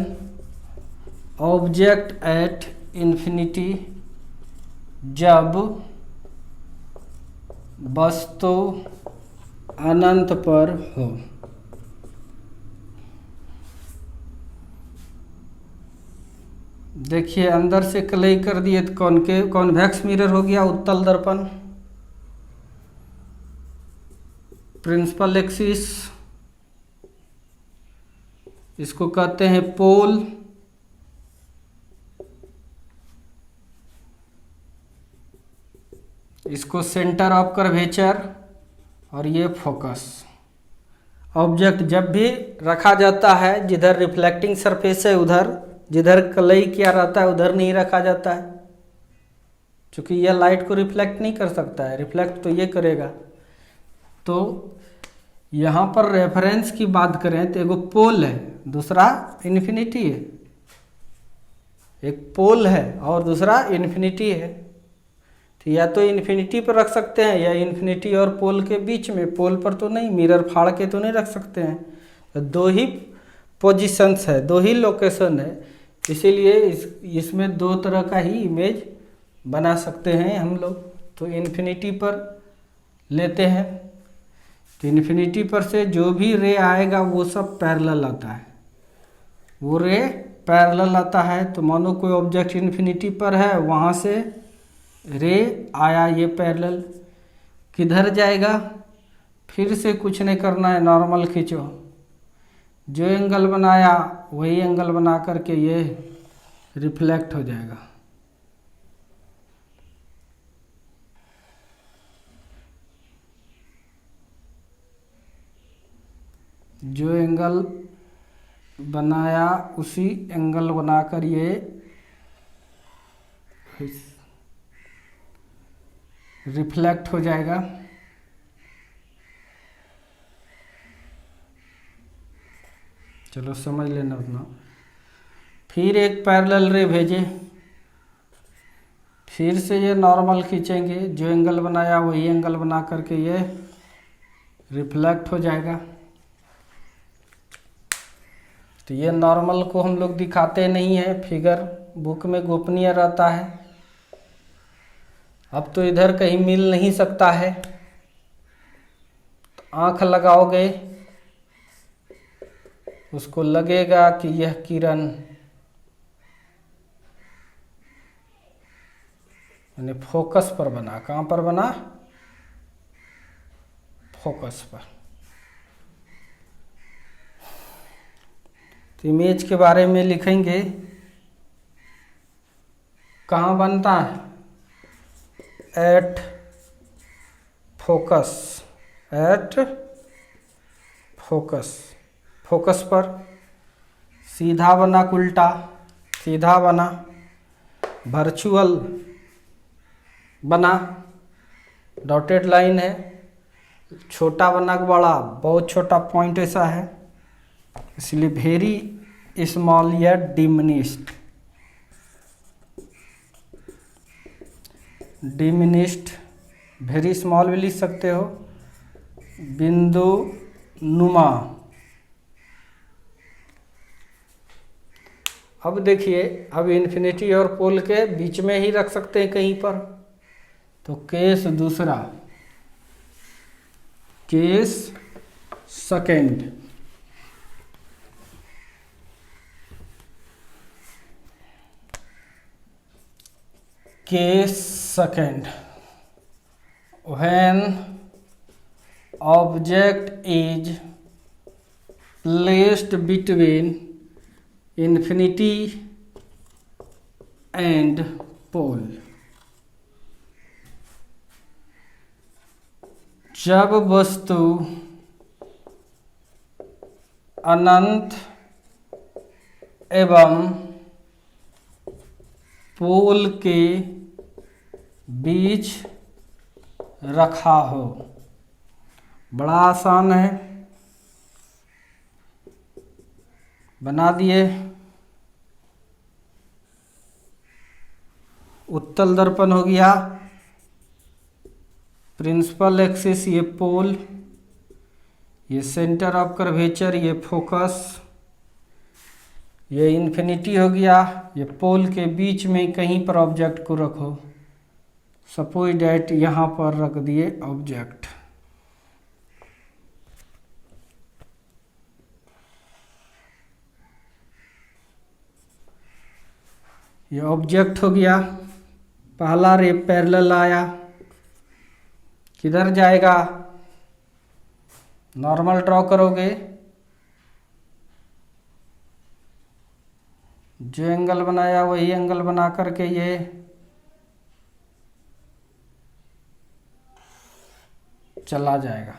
object at infinity, जब वस्तु अनंत पर हो। देखिए अंदर से क्ले कर दिए तो कॉन्वेक्स मिरर हो गया उत्तल दर्पण। प्रिंसिपल एक्सिस, इसको कहते हैं पोल। इसको सेंटर ऑफ कर्वेचर और ये फोकस। ऑब्जेक्ट जब भी रखा जाता है, जिधर रिफ्लेक्टिंग सरफेस है उधर, जिधर कलई किया रहता है उधर नहीं रखा जाता है, क्योंकि यह लाइट को रिफ्लेक्ट नहीं कर सकता है। रिफ्लेक्ट तो ये करेगा। तो यहाँ पर रेफरेंस की बात करें तो एगो पोल है, दूसरा इन्फिनिटी है। एक पोल है और दूसरा इन्फिनिटी है। तो या तो इन्फिनिटी पर रख सकते हैं या इन्फिनिटी और पोल के बीच में। पोल पर तो नहीं, मिरर फाड़ के तो नहीं रख सकते हैं। तो दो ही पोजीशंस है, दो ही लोकेशन है, इसीलिए इसमें दो तरह का ही इमेज बना सकते हैं हम लोग। तो इन्फिनिटी पर लेते हैं, तो इन्फिनिटी पर से जो भी रे आएगा वो सब पैरेलल आता है। वो रे पैरेलल आता है। तो मानो कोई ऑब्जेक्ट इन्फिनिटी पर है, वहाँ से रे आया ये पैरेलल, किधर जाएगा, फिर से कुछ नहीं करना है, नॉर्मल खींचो। जो एंगल बनाया वही एंगल बना करके ये रिफ्लेक्ट हो जाएगा। जो एंगल बनाया उसी एंगल बनाकर ये रिफ्लेक्ट हो जाएगा। चलो समझ लेना उतना। फिर एक पैरेलल रे भेजे, फिर से ये नॉर्मल खींचेंगे, जो एंगल बनाया वही एंगल बना करके ये रिफ्लेक्ट हो जाएगा। तो ये नॉर्मल को हम लोग दिखाते नहीं हैं, फिगर बुक में गोपनीय रहता है। अब तो इधर कहीं मिल नहीं सकता है, तो आँख लगाओगे, उसको लगेगा कि यह किरण यानी फोकस पर बना। कहाँ पर बना? फोकस पर। तो इमेज के बारे में लिखेंगे, कहाँ बनता है? At focus, at focus, focus पर। सीधा बना, उल्टा, सीधा बना, वर्चुअल बना, डॉटेड लाइन है, छोटा बना बड़ा, बहुत छोटा पॉइंट ऐसा है, इसलिए वेरी स्मॉल या डिमिनिश्ड, डिमिनिश्ड, वेरी स्मॉल भी लिख सकते हो, बिंदु नुमा। अब देखिए, अब इन्फिनिटी और पोल के बीच में ही रख सकते हैं कहीं पर। तो केस दूसरा, case second, case second, when object is placed between infinity and pole। जब वस्तु अनंत एवं पोल के बीच रखा हो। बड़ा आसान है, बना दिए। उत्तल दर्पण हो गया, प्रिंसिपल एक्सिस ये पोल, ये सेंटर ऑफ कर्वेचर ये फोकस, ये इन्फिनिटी हो गया। ये पोल के बीच में कहीं पर ऑब्जेक्ट को रखो। सपोज डैट यहाँ पर रख दिए ऑब्जेक्ट, ये ऑब्जेक्ट हो गया। पहला रे पैरेलल आया, किधर जाएगा? नॉर्मल ड्रॉ करोगे, जो एंगल बनाया वही एंगल बना करके ये चला जाएगा।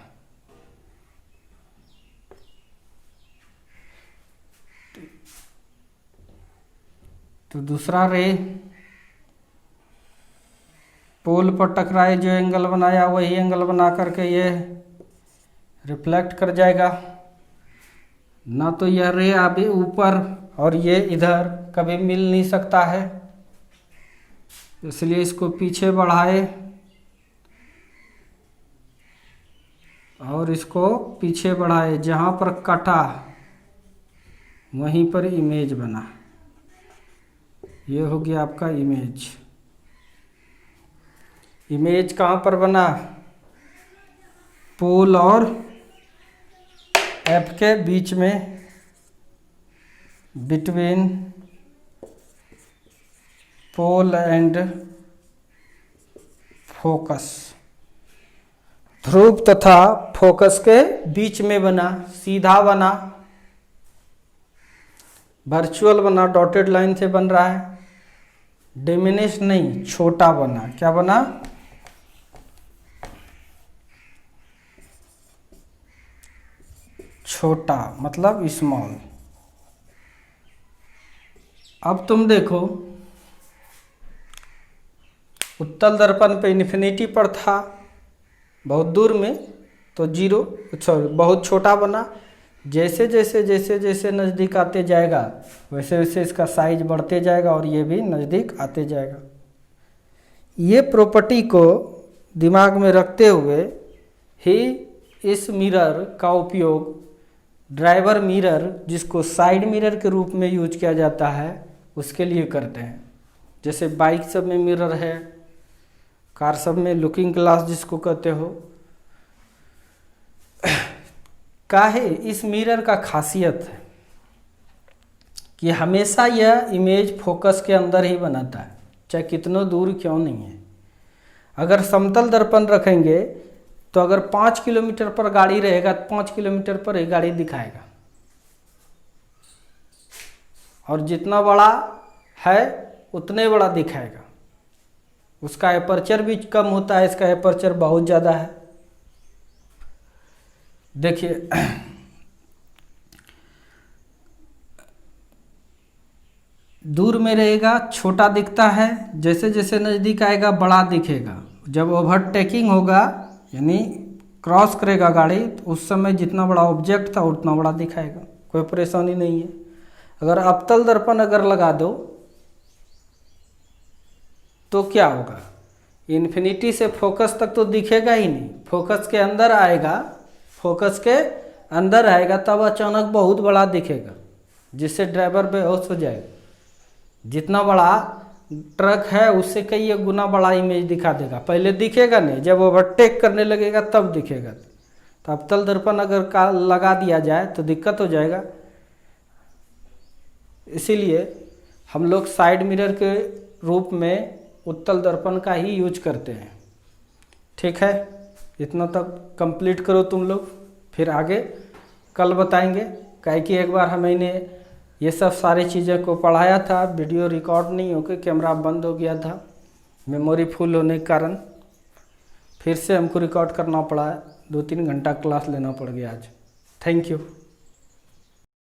तो दूसरा रे पोल पर टकराए, जो एंगल बनाया वही एंगल बना करके ये रिफ्लेक्ट कर जाएगा। ना तो यह रे अभी ऊपर और ये इधर कभी मिल नहीं सकता है, इसलिए इसको पीछे बढ़ाए और इसको पीछे बढ़ाए। जहाँ पर कटा वहीं पर इमेज बना। ये हो गया आपका इमेज। इमेज कहाँ पर बना? पोल और एफ के बीच में, बिटवीन पोल एंड फोकस। ध्रुव तथा फोकस के बीच में बना, सीधा बना, वर्चुअल बना, डॉटेड लाइन से बन रहा है। डिमिनिश नहीं, छोटा बना। क्या बना? छोटा, मतलब स्मॉल। अब तुम देखो, उत्तल दर्पण पे इन्फिनिटी पर था बहुत दूर में, तो जीरो, सॉरी बहुत छोटा बना। जैसे जैसे जैसे जैसे नज़दीक आते जाएगा वैसे वैसे इसका साइज बढ़ते जाएगा और ये भी नज़दीक आते जाएगा। ये प्रॉपर्टी को दिमाग में रखते हुए ही इस मिरर का उपयोग ड्राइवर मिरर, जिसको साइड मिरर के रूप में यूज किया जाता है, उसके लिए करते हैं। जैसे बाइक सब में मिरर है, कार सब में लुकिंग ग्लास जिसको कहते हो। काहे इस मिरर का खासियत है कि हमेशा यह इमेज फोकस के अंदर ही बनाता है, चाहे कितनों दूर क्यों नहीं है। अगर समतल दर्पण रखेंगे तो अगर 5 किलोमीटर पर गाड़ी रहेगा तो 5 किलोमीटर पर ही गाड़ी दिखाएगा, और जितना बड़ा है उतने बड़ा दिखाएगा। उसका एपर्चर भी कम होता है, इसका एपर्चर बहुत ज़्यादा है। देखिए दूर में रहेगा छोटा दिखता है, जैसे जैसे नज़दीक आएगा बड़ा दिखेगा। जब ओवरटेकिंग होगा यानी क्रॉस करेगा गाड़ी, तो उस समय जितना बड़ा ऑब्जेक्ट था उतना बड़ा दिखाएगा, कोई परेशानी नहीं है। अगर अवतल दर्पण अगर लगा दो तो क्या होगा, इन्फिनिटी से फोकस तक तो दिखेगा ही नहीं, फोकस के अंदर आएगा, फोकस के अंदर आएगा तब अचानक बहुत बड़ा दिखेगा, जिससे ड्राइवर बेहोश हो जाएगा। जितना बड़ा ट्रक है उससे कई गुना बड़ा इमेज दिखा देगा, पहले दिखेगा नहीं, जब ओवरटेक करने लगेगा तब दिखेगा। तो अवतल दर्पण अगर लगा दिया जाए तो दिक्कत हो जाएगा। इसीलिए हम लोग साइड मिरर के रूप में उत्तल दर्पण का ही यूज करते हैं। ठीक है, इतना तक कंप्लीट करो तुम लोग, फिर आगे कल बताएंगे। काहे कि एक बार हमने ये सब सारी चीज़ें को पढ़ाया था, वीडियो रिकॉर्ड नहीं होकर कैमरा बंद हो गया था मेमोरी फुल होने के कारण, फिर से हमको रिकॉर्ड करना पड़ा, 2-3 घंटा क्लास लेना पड़ गया आज। Thank you.